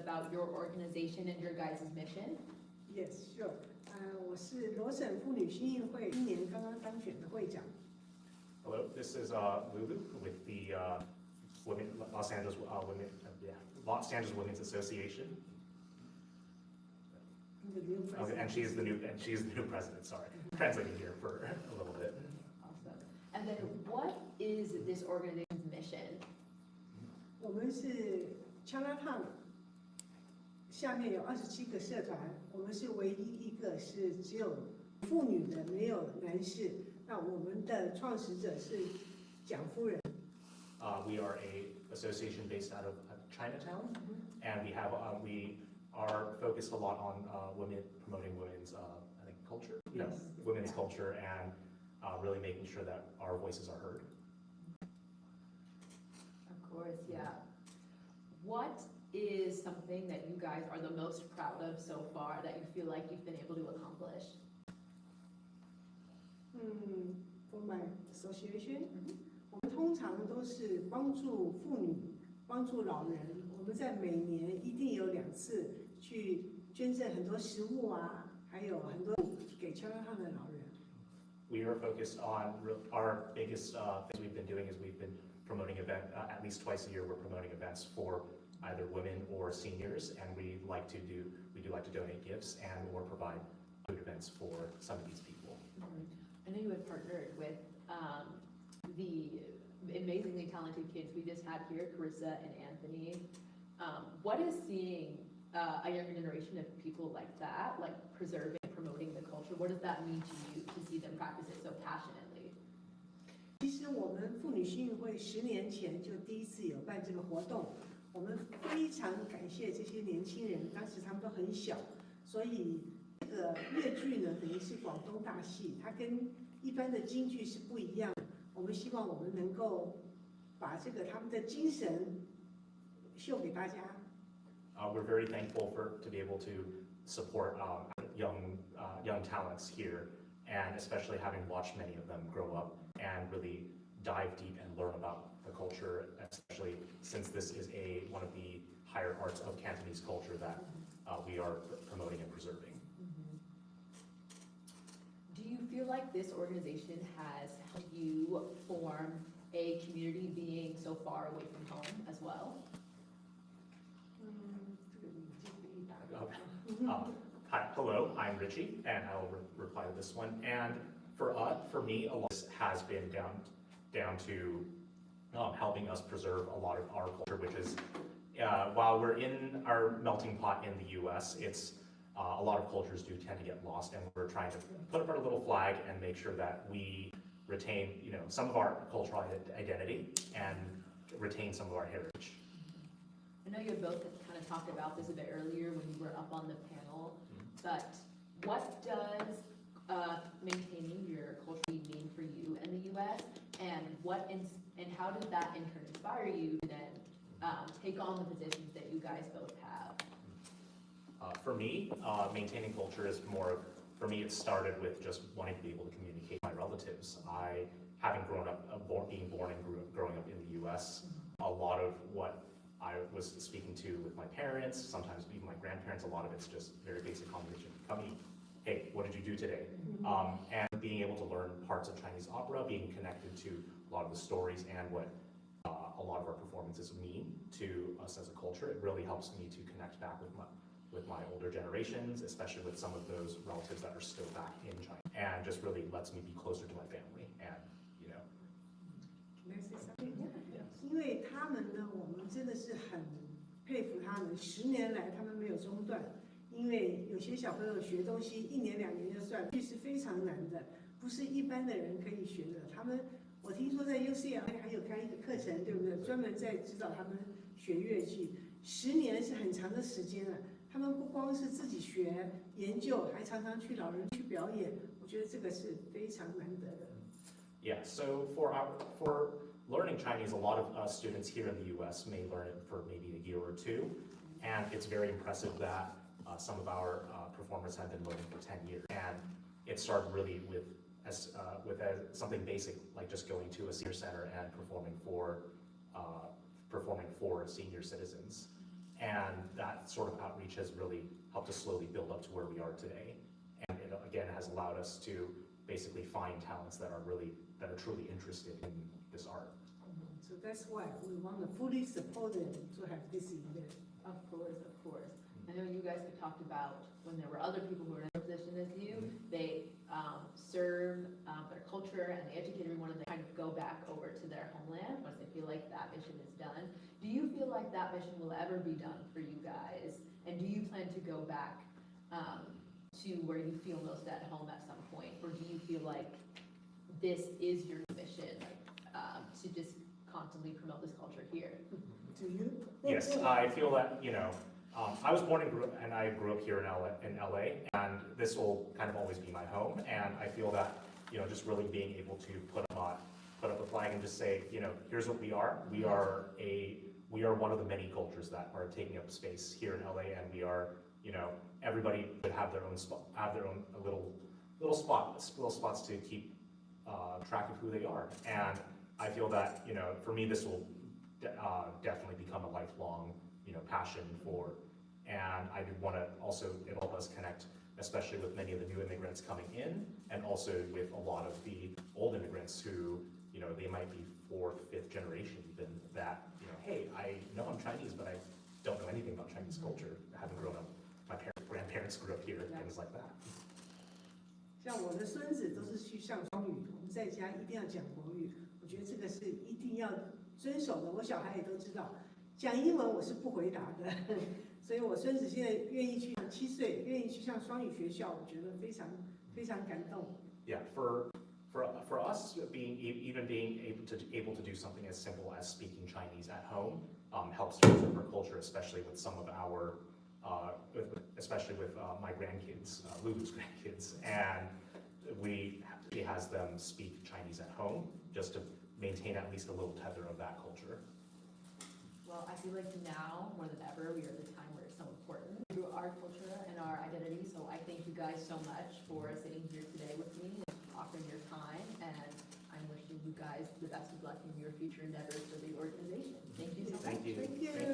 about your organization and your guys' mission? Yes, sure. 我是罗省妇女新运会今年刚刚当选的会长。Hello, this is Lulu with the Los Angeles Women's Association. Okay, and she's the new president. Sorry, translating here for a little bit. Awesome. And then, what is this organization's mission? 我们是 Chinatown 下面有27个社团，我们是唯一一个是只有妇女的，没有男士。那我们的创始者是蒋夫人。We are a association based out of Chinatown, and we are focused a lot on promoting women's I think culture, women's culture, and really making sure that our voices are heard. Of course, yeah. What is something that you guys are the most proud of so far that you feel like you've been able to accomplish? For my association, 我们通常都是帮助妇女、帮助老人。我们在每年一定有2次去捐赠很多食物啊，还有很多给Chinatown的老人。We are focused on our biggest things we've been doing is we've been promoting at least twice a year. We're promoting events for either women or seniors, and we do like to donate gifts and or provide food events for some of these people. I know you had partnered with the amazingly talented kids we just had here, Carissa and Anthony. What is seeing a younger generation of people like that, like preserving and promoting the culture, what does that mean to you to see them practice it so passionately? 其实我们妇女新运会10年前就第一次有办这个活动，我们非常感谢这些年轻人，当时他们都很小，所以这个越剧呢等于是广东大戏，它跟一般的京剧是不一样的。我们希望我们能够把这个他们的精神秀给大家。We're very thankful to be able to support young talents here, and especially having watched many of them grow up and really dive deep and learn about the culture, especially since this is one of the higher arts of Cantonese culture that we are promoting and preserving. Do you feel like this organization has helped you form a community being so far away from home as well? Hi, hello, I'm Richie, and I'll reply to this one. And for me, a lot has been down to helping us preserve a lot of our culture, which is while we're in our melting pot in the U.S., it's a lot of cultures do tend to get lost, and we're trying to put up our little flag and make sure that we retain, some of our cultural identity and retain some of our heritage. I know you both kind of talked about this a bit earlier when you were up on the panel, but what does maintaining your culture mean for you in the U.S., and how did that in turn inspire you to then take on the positions that you guys both have? For me, maintaining culture is for me, it started with just wanting to be able to communicate with my relatives. Having grown up, being born and growing up in the U.S., a lot of what I was speaking to with my parents, sometimes even my grandparents, a lot of it's just very basic conversation. Come eat. Hey, what did you do today? And being able to learn parts of Chinese opera, being connected to a lot of the stories and what a lot of our performances mean to us as a culture, it really helps me to connect back with my older generations, especially with some of those relatives that are still back in China, and just really lets me be closer to my family. And Can I say something? 因为他们呢，我们真的是很佩服他们，10年来他们没有中断。因为有些小朋友学东西1年2年就算，这是非常难的，不是一般的人可以学的。我听说在 UCLA 还有开一个课程，对不对？专门在指导他们学乐器，10年是很长的时间了。他们不光是自己学研究，还常常去老人去表演，我觉得这个是非常难得的。Yeah, so for learning Chinese, a lot of students here in the U.S. may learn it for maybe a year or 2, and it's very impressive that some of our performers have been learning for 10 years. And it started really with something basic, like just going to a senior center and performing for senior citizens. And that sort of outreach has really helped us slowly build up to where we are today. And it, again, has allowed us to basically find talents that are truly interested in this art. So that's why we want to fully support them to have this event. Of course, of course. I know you guys have talked about when there were other people who were in a position as you, they serve their culture and they educate everyone and they kind of go back over to their homeland once they feel like that mission is done. Do you feel like that mission will ever be done for you guys? And do you plan to go back to where you feel most at home at some point? Or do you feel like this is your mission, to just constantly promote this culture here? Do you? Yes, I feel that, you know, I was born and I grew up here in LA, and this will kind of always be my home. And I feel that, you know, just really being able to put up a flag and just say, you know, here's what we are. We are one of the many cultures that are taking up space here in LA, and we are, you know, everybody would have their own spot, little spots to keep track of who they are. And I feel that, you know, for me, this will definitely become a lifelong, you know, passion for, and I did want to also, it help us connect, especially with many of the new immigrants coming in, and also with a lot of the old immigrants who, you know, they might be 4th, 5th generation even, that, you know, hey, I know I'm Chinese, but I don't know anything about Chinese culture. I haven't grown up, my grandparents grew up here, things like that. 像我的孙子都是去上双语，我们在家一定要讲国语，我觉得这个是一定要遵守的。我小孩也都知道，讲英文我是不回答的，所以我孙子现在愿意去7岁，愿意去上双语学校，我觉得非常非常感动。Yeah, for us, being able to do something as simple as speaking Chinese at home helps preserve our culture, especially with some of our, especially with my grandkids, Lulu's grandkids, and he has them speak Chinese at home just to maintain at least a little tether of that culture. Well, I feel like now, more than ever, we are at the time where it's so important to our culture and our identity. So I thank you guys so much for sitting here today with me and offering your time. And I'm wishing you guys the best of luck in your future endeavors for the organization. Thank you so much. Thank you. Thank you.